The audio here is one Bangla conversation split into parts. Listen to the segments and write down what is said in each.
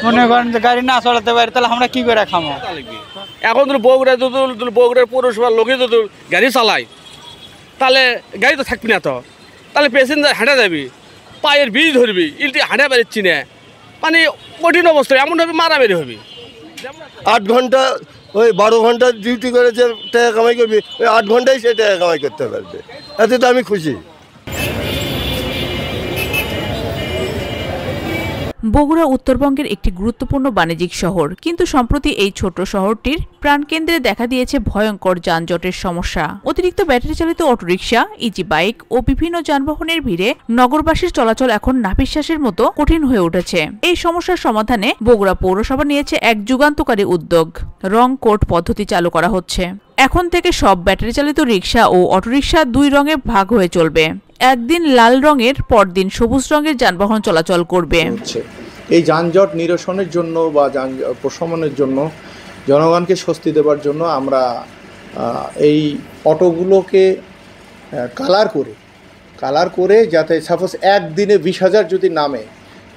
মনে করেন যে গাড়ি না চলাতে পারি তাহলে আমরা কি করে খামো? এখন তো বগুড়ার পৌরসভার লোকে যদি গাড়ি চালায় তাহলে গাড়ি তো থাকবি না, তো তাহলে প্যাসেঞ্জার হাঁটা যাবি, পায়ের বীজ ধরবি, ইলটি হাঁটা বেরোচ্ছি না, মানে কঠিন অবস্থা, এমনভাবে মারামারি হবি। 8 ঘন্টা ওই 12 ঘন্টা ডিউটি করে যে টাকা কামাই করবি, ওই 8 ঘন্টায় সে টাকা কামাই করতে পারবে, এতে তো আমি খুশি। বগুড়া উত্তরবঙ্গের একটি গুরুত্বপূর্ণ বাণিজ্যিক শহর, কিন্তু সম্প্রতি এই ছোট্ট শহরটির প্রাণকেন্দ্রে দেখা দিয়েছে ভয়ঙ্কর যানজটের সমস্যা। অতিরিক্ত ব্যাটারি চালিত অটোরিকশা, ইজি বাইক ও বিভিন্ন যানবাহনের ভিড়ে নগরবাসীর চলাচল এখন নাভিশ্বাসের মতো কঠিন হয়ে উঠেছে। এই সমস্যার সমাধানে বগুড়া পৌরসভা নিয়েছে এক যুগান্তকারী উদ্যোগ। রং কোড পদ্ধতি চালু করা হচ্ছে। এখন থেকে সব ব্যাটারি চালিত রিকশা ও অটোরিকশা 2 রঙে ভাগ হয়ে চলবে। একদিন লাল রঙের, পরদিন সবুজ রঙের যানবাহন চলাচল করবে। এই যানজট নিরসনের জন্য বা প্রশমনের জন্য, জনগণকে স্বস্তি দেওয়ার জন্য আমরা এই অটোগুলোকে কালার করে যাতে সাপোজ একদিনে 20,000 যদি নামে,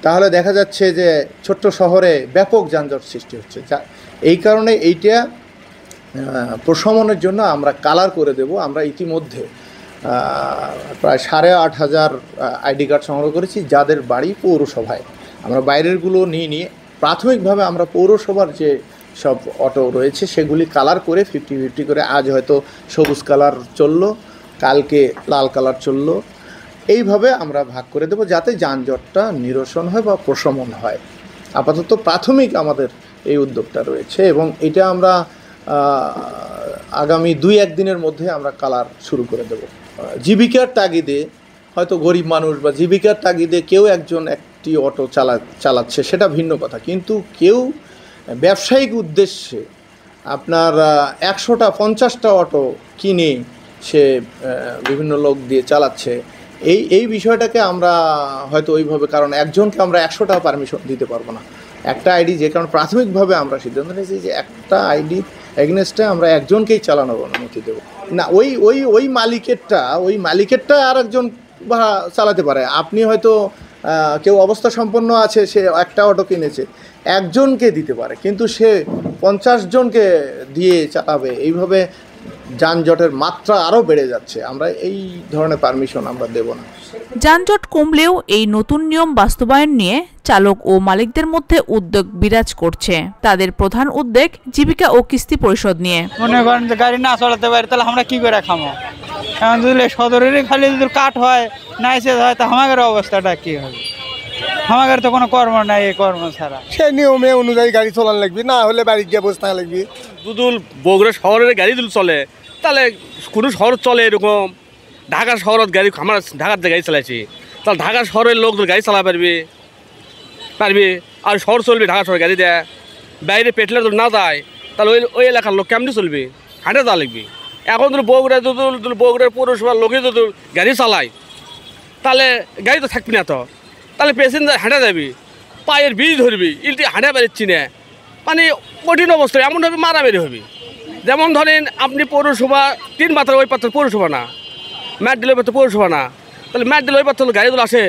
তাহলে দেখা যাচ্ছে যে ছোট্ট শহরে ব্যাপক যানজট সৃষ্টি হচ্ছে। এই কারণে এইটা প্রশমনের জন্য আমরা কালার করে দেব। আমরা ইতিমধ্যে প্রায় 8,500 আইডি কার্ড সংগ্রহ করেছি, যাদের বাড়ি পৌরসভায়। আমরা বাইরেরগুলো নিয়ে প্রাথমিকভাবে আমরা পৌরসভার যে সব অটো রয়েছে সেগুলি কালার করে 50-50 করে, আজ হয়তো সবুজ কালার চললো, কালকে লাল কালার চললো, এইভাবে আমরা ভাগ করে দেব যাতে যানজটটা নিরসন হয় বা প্রশমন হয়। আপাতত প্রাথমিক আমাদের এই উদ্যোগটা রয়েছে এবং এটা আমরা আগামী 2-1 দিনের মধ্যে আমরা কালার শুরু করে দেব। জীবিকার তাগিদে হয়তো গরিব মানুষ বা জীবিকার তাগিদে কেউ একটি অটো চালাচ্ছে, সেটা ভিন্ন কথা, কিন্তু কেউ ব্যবসায়িক উদ্দেশ্যে আপনার 100টা 50টা অটো কিনে সে বিভিন্ন লোক দিয়ে চালাচ্ছে, এই বিষয়টাকে আমরা হয়তো ওইভাবে, কারণ একজনকে আমরা 100টা পারমিশন দিতে পারবো না। একটা আইডি, যে কারণ প্রাথমিকভাবে আমরা সিদ্ধান্ত নিয়েছি যে একটা আইডি এগেনস্টে আমরা একজনকেই চালানোর অনুমতি দেবো না। ওই মালিকেরটা আর একজন চালাতে পারে। আপনি হয়তো কেউ অবস্থা সম্পন্ন আছে, সে একটা অটো কিনেছে, একজনকে দিতে পারে, কিন্তু সে 50 জনকে দিয়ে চালাবে, এইভাবে যানজটের মাত্রা আরও বেড়ে যাচ্ছে। আমরা এই ধরনের পারমিশন আমরা দেব না। যানজট কমলেও এই নতুন নিয়ম বাস্তবায়ন নিয়ে চালক ও মালিকদের মধ্যে উদ্বেগ বিরাজ করছে। তাদের প্রধান উদ্বেগ জীবিকা ও কিস্তি পরিশোধ নিয়ে। মনে করেন যে গাড়ি না চলাতে পারি তাহলে আমরা কি করে খামো? এখন যদি সদরেরই খালি যদি কাঠ হয়, নাইসে হয়, তা আমাদের অবস্থাটা কি হবে? আমাদের তো কোনো কর্ম নাই, এই কর্ম ছাড়া। সেই নিয়মে অনুযায়ী গাড়ি চলান লাগবে, না হলে বাড়ি গিয়ে বসে থাকা লাগবে। দুদুল বগুড়া শহরের গাড়ি যদি চলে, তাহলে কোনো শহর চলে এরকম, ঢাকা শহরের গাড়ি, আমরা ঢাকার গাড়ি চালাইছি, তাহলে ঢাকা শহরের লোক গাড়ি চালা পারবি আর শহর চলবে ঢাকা শহরের গাড়ি দেয়। বাইরে পেট্রোল যদি না যায় তাহলে ওই এলাকার লোক কেমনি চলবে? হাঁটে যা লাগবে। এখন যদি বগুড়ার পৌরসভার লোকে যদি গাড়ি চালায় তাহলে গাড়ি তো থাকবি না, তো তাহলে প্যাসেঞ্জার হাঁটা যাবি, পায়ের বীজ ধরবি, ইলটি হাঁটা বেরোচ্ছি না, মানে কঠিন অবস্থা, এমনভাবে মারামারি হবি। যেমন ধরেন আপনি পৌরসভা 3 মাত্রা, ওই পাত্র পৌরসভা না, ম্যাট দিলে পাত্র পৌরসভা না, তাহলে ম্যাট দিলে ওই পাত্র গাড়িগুলো আসে,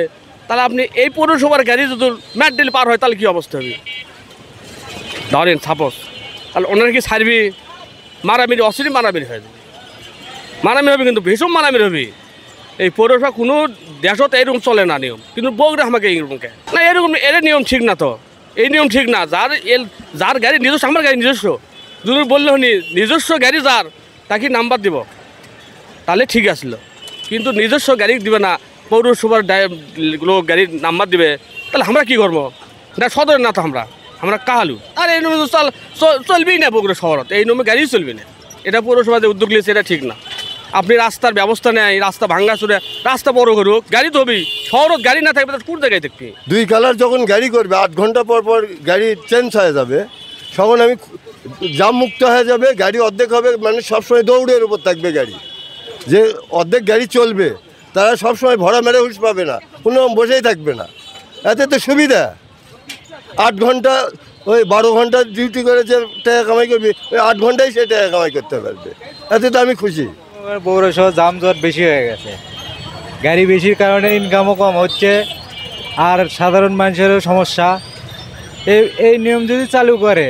তাহলে আপনি এই পৌরসভার গাড়ি যদি ম্যাট দিলে পার হয় তাহলে কী অবস্থা হবে? ধরেন সাপোজ, তাহলে ওনারা কি ছাড়বি? মারামারি, অশ্লীল মারামারি হয়ে যাবে, মারামারি হবে, কিন্তু ভীষণ মারামারি হবে। এই পৌরসভা কোনো দেশত এরকম চলে না নিয়ম, কিন্তু বগুড়া আমাকে এইরকমকে না, এরকম এর নিয়ম ঠিক না, তো এই নিয়ম ঠিক না। যার গাড়ি নিজস্ব, আমার গাড়ি নিজস্ব, যদি বললে নিজস্ব গাড়ি যার, তাকে নাম্বার দিব তাহলে ঠিক আসলো, কিন্তু নিজস্ব গাড়ি দিবে না, পৌরসভার লোক গাড়ির নাম্বার দিবে, তাহলে আমরা কী করবো? না সদর না, তো আমরা কাহালু। আর এই নিয়মে চলবেই না বগুড়া শহরত, এই নিয়মে গাড়ি চলবে না। এটা পৌরসভা যে উদ্যোগ নিয়েছে এটা ঠিক না। আপনি রাস্তার ব্যবস্থা নেয়, রাস্তা ভাঙ্গা চুরে, রাস্তা বড় করুক, গাড়ি তো হবেই। শহরত গাড়ি না থাকবে তার কোন জায়গায় থাকবে? 2 কালার যখন গাড়ি করবে, 8 ঘন্টা পর গাড়ি চেঞ্জ হয়ে যাবে, তখন আমি জাম মুক্ত হয়ে যাবে, গাড়ি অর্ধেক হবে, মানে সবসময় দৌড়ের উপর থাকবে গাড়ি। যে অর্ধেক গাড়ি চলবে তারা সবসময় ভরা মেরে হুঁশ পাবে না, কোনো বসেই থাকবে না, এতে তো সুবিধা। 8 ঘন্টা ওই 12 ঘন্টা ডিউটি করে যে টাকা কামাই করবি, ওই 8 ঘন্টায় সে টাকা কামাই করতে পারবে, এতে তো আমি খুশি। পৌরসভা যানজট বেশি হয়ে গেছে, গাড়ি বেশির কারণে ইনকামও কম হচ্ছে, আর সাধারণ মানুষেরও সমস্যা, এই নিয়ম যদি চালু করে,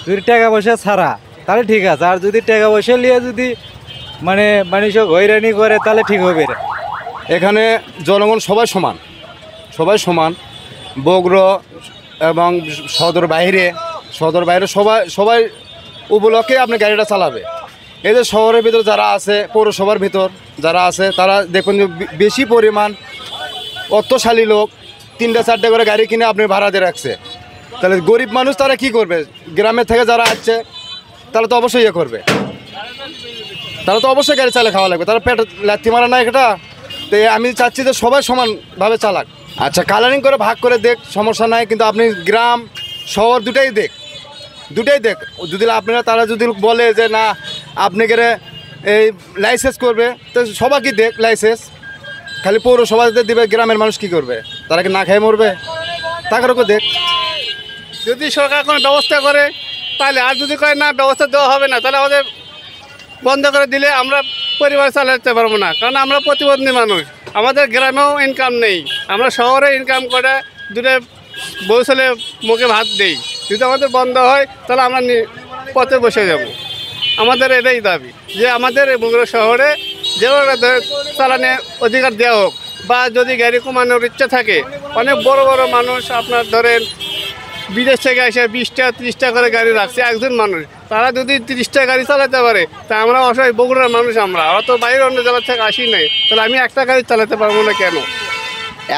যদি টাকা পয়সা ছাড়া, তাহলে ঠিক আছে। আর যদি টাকা পয়সা নিয়ে যদি মানে মানুষ হয়রানি করে, তাহলে ঠিক হবে না। এখানে জনগণ সবাই সমান, সবাই সমান। বগুড়া এবং সদর বাইরে সবাই উপলক্ষে আপনি গাড়িটা চালাবে। এই যে শহরের ভিতর যারা আছে, পৌরসভার ভিতর যারা আছে, তারা দেখুন যে বেশি পরিমাণ অর্থশালী লোক 3-4টা করে গাড়ি কিনে আপনি ভাড়া দিয়ে রাখছে। তাহলে গরিব মানুষ তারা কি করবে? গ্রামের থেকে যারা আসছে তারা তো অবশ্যই ইয়ে করবে, তারা তো অবশ্যই গাড়ি চালিয়ে খাওয়া লাগবে। তারা পেট লাথি মারা না এটা। তো আমি চাচ্ছি যে সবাই সমানভাবে চালাক। আচ্ছা, কালারিং করে ভাগ করে দেখ, সমস্যা নাই, কিন্তু আপনি গ্রাম শহর দুটাই দেখ। যদি আপনারা তারা যদি বলে যে না আপনাকে এই লাইসেন্স করবে, তো সবাইকে দেখ লাইসেন্স। খালি পৌরসভাতে দিবে, গ্রামের মানুষ কি করবে? তারা কি না খেয়ে মরবে? তাদেরকে দেখ। যদি সরকার কোনো ব্যবস্থা করে তাহলে, আর যদি করে না ব্যবস্থা দেওয়া হবে না, তাহলে আমাদের বন্ধ করে দিলে আমরা পরিবার চালাতে পারবো না। কারণ আমরা প্রতিবন্ধী মানুষ, আমাদের গ্রামেও ইনকাম নেই, আমরা শহরে ইনকাম করে দূরে বউ ছেলে মুখে ভাত দেই। যদি আমাদের বন্ধ হয় তাহলে আমরা পথে বসে যাব। আমাদের এটাই দাবি যে আমাদের বগুড়া শহরে যেভাবে চালানোর অধিকার দেওয়া হোক, বা যদি গাড়ি কমানোর ইচ্ছা থাকে, অনেক বড় বড় মানুষ আপনার ধরেন বিদেশ থেকে এসে 20টা-30টা করে গাড়ি রাখছে একজন মানুষ, তারা যদি 30টা গাড়ি চালাতে পারে, তা আমরা অসহায় বগুড়ার মানুষ, আমরা তো বাইরে অন্য জেলা থেকে আসি নাই, তাহলে আমি একটা গাড়ি চালাতে পারবো না কেন?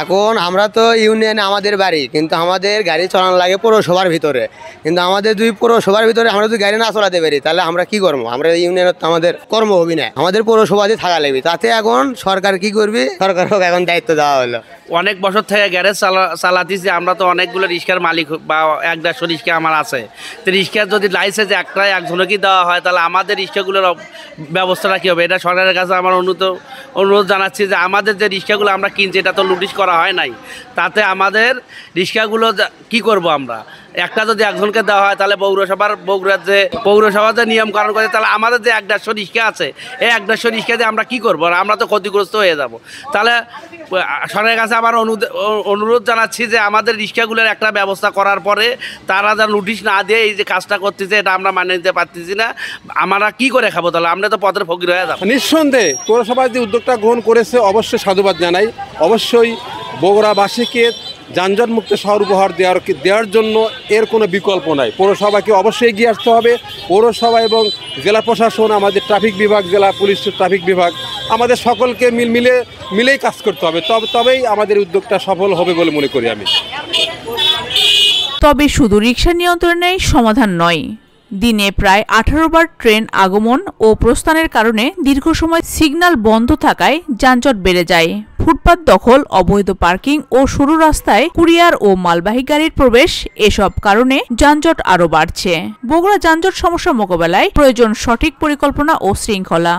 এখন আমরা তো ইউনিয়নে আমাদের বাড়ি, কিন্তু আমাদের গাড়ি চালানো লাগে পৌরসভার ভিতরে। কিন্তু আমাদের যদি পৌরসভার ভিতরে আমরা যদি গাড়ি না চালাতে পারি, তাহলে আমরা কি করবো? আমরা ইউনিয়নের তো আমাদের কর্ম হবি না, আমাদের পৌরসভাতে থাকা লাগবে। তাতে এখন সরকার কি করবে? সরকারকে এখন দায়িত্ব দেওয়া হলো। অনেক বছর থেকে গ্যারেজ চালাতেছি আমরা, তো অনেকগুলো রিক্সার মালিক বা 1-150 রিক্সা আমার আছে। তো রিক্সার যদি লাইসেন্স একজনকেই দেওয়া হয়, তাহলে আমাদের রিক্সাগুলোর ব্যবস্থাটা কী হবে? এটা সরকারের কাছে আমার অনুরোধ জানাচ্ছি যে আমাদের যে রিক্সাগুলো আমরা কিনছি, এটা তো নোটিশ করা হয় নাই। তাতে আমাদের রিক্সাগুলো কি করব আমরা? একটা যদি একজনকে দেওয়া হয়, তাহলে পৌরসভার যে নিয়মকরণ করে, তাহলে আমাদের যে 1-150 রিক্সা আছে, এই 1-150 রিক্সা দিয়ে আমরা কি করবো? আমরা তো ক্ষতিগ্রস্ত হয়ে যাব। তাহলে সরকারের কাছে আমার অনুরোধ জানাচ্ছি যে আমাদের রিক্সাগুলোর একটা ব্যবস্থা করার পরে তারা যা নোটিশ না দিয়ে এই যে কাজটা করতেছে, এটা আমরা মানে নিতে পারতেছি না। আমরা কি করে খাবো? তাহলে আমরা তো পথের ফকির হয়ে যাবো। নিঃসন্দেহে পৌরসভা যে উদ্যোগটা গ্রহণ করেছে, অবশ্যই সাধুবাদ জানাই। অবশ্যই বগুড়াবাসীকে যানজটমুক্ত শহর উপহার দেওয়ার জন্য এর কোনো বিকল্প নাই। পৌরসভাকে অবশ্যই এগিয়ে আসতে হবে। পৌরসভা এবং জেলা প্রশাসন, আমাদের ট্রাফিক বিভাগ, জেলা পুলিশ ট্রাফিক বিভাগ, আমাদের সকলকে মিলেই কাজ করতে হবে। তবেই আমাদের উদ্যোগটা সফল হবে বলে মনে করি আমি। তবে শুধু রিকশা নিয়ন্ত্রণেই সমাধান নয়। দিনে প্রায় 18 বার ট্রেন আগমন ও প্রস্থানের কারণে দীর্ঘ সময় সিগন্যাল বন্ধ থাকায় যানজট বেড়ে যায়। ফুটপাত দখল, অবৈধ পার্কিং ও সরু রাস্তায় কুরিয়ার ও মালবাহী গাড়ির প্রবেশ, এসব কারণে যানজট আরও বাড়ছে। বগুড়া যানজট সমস্যা মোকাবেলায় প্রয়োজন সঠিক পরিকল্পনা ও শৃঙ্খলা।